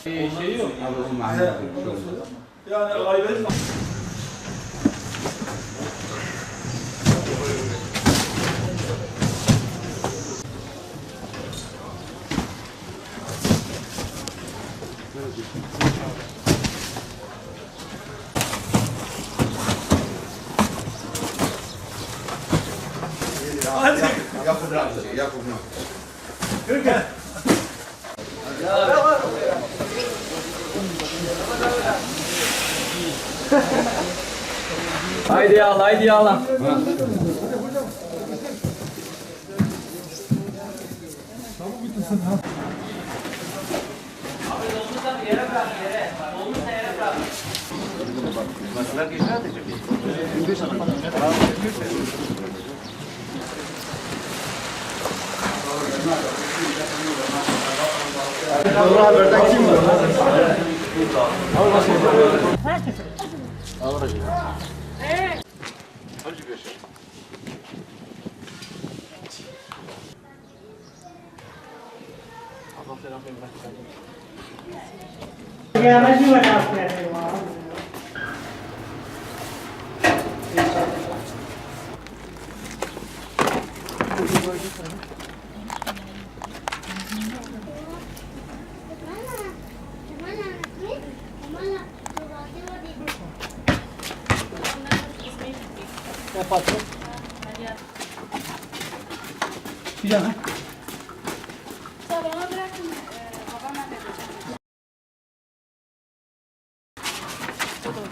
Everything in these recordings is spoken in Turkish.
Şey yok. Yani ayrı. Hadi. Yapın abi, yapın. Türkan. Haydi yağla, haydi yağla. Haberden kim var? Güzel ha? Salona bırakın. Babam halledecek. Tamam.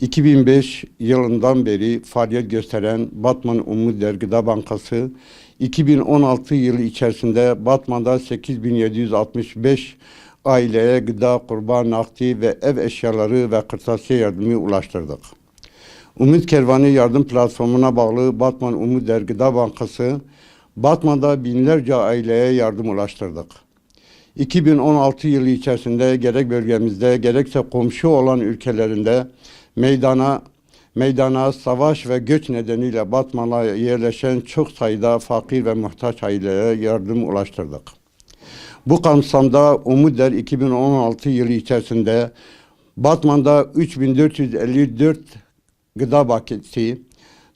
2005 yılından beri faaliyet gösteren Batman Umut Gıda Bankası, 2016 yılı içerisinde Batman'da 8765 aileye gıda, kurban, nakdi ve ev eşyaları ve kırtasiye yardımı ulaştırdık. Umut Kervanı Yardım Platformu'na bağlı Batman Umut Gıda Bankası, Batman'da binlerce aileye yardım ulaştırdık. 2016 yılı içerisinde gerek bölgemizde gerekse komşu olan ülkelerinde meydana savaş ve göç nedeniyle Batman'a yerleşen çok sayıda fakir ve muhtaç aileye yardım ulaştırdık. Bu kapsamda Umutder 2016 yılı içerisinde Batman'da 3454 gıda paketi,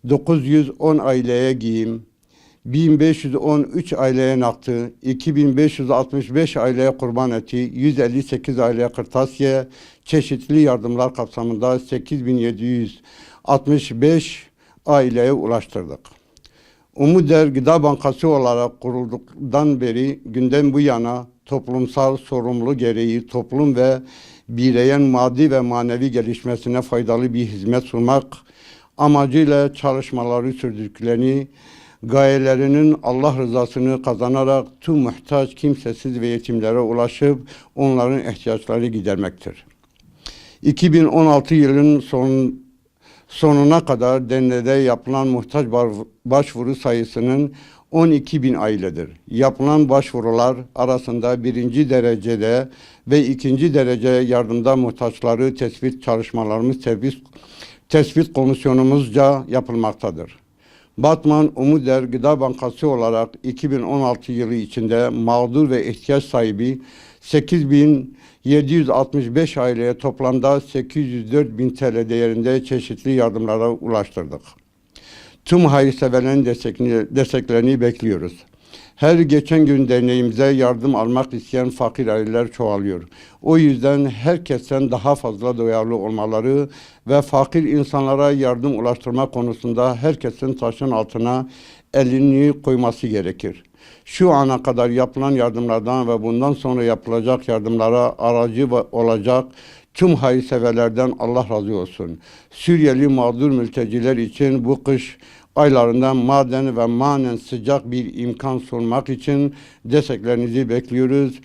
910 aileye giyim, 1513 aileye nakdi, 2565 aileye kurban eti, 158 aileye kırtasiye, çeşitli yardımlar kapsamında 8765 aileye ulaştırdık. Umutder Gıda Bankası olarak kurulduktan beri günden bu yana toplumsal sorumluluğu gereği toplum ve bireyin maddi ve manevi gelişmesine faydalı bir hizmet sunmak amacıyla çalışmaları sürdürdüklerini, gayelerinin Allah rızasını kazanarak tüm muhtaç, kimsesiz ve yetimlere ulaşıp onların ihtiyaçlarını gidermektir. 2016 yılının sonuna kadar derneğe yapılan muhtaç başvuru sayısının 12.000 ailedir. Yapılan başvurular arasında birinci derecede ve ikinci derece yardımda muhtaçları tespit çalışmalarımız tespit komisyonumuzca yapılmaktadır. Batman Umutder Gıda Bankası olarak 2016 yılı içinde mağdur ve ihtiyaç sahibi 8.765 aileye toplamda 804.000 TL değerinde çeşitli yardımlara ulaştırdık. Tüm hayırseverlerin desteklerini bekliyoruz. Her geçen gün derneğimize yardım almak isteyen fakir aileler çoğalıyor. O yüzden herkesten daha fazla duyarlı olmaları ve fakir insanlara yardım ulaştırma konusunda herkesin taşın altına elini koyması gerekir. Şu ana kadar yapılan yardımlardan ve bundan sonra yapılacak yardımlara aracı olacak Tüm hayırseverlerden Allah razı olsun. Suriyeli mağdur mülteciler için bu kış aylarında maden ve manen sıcak bir imkan sunmak için desteklerinizi bekliyoruz.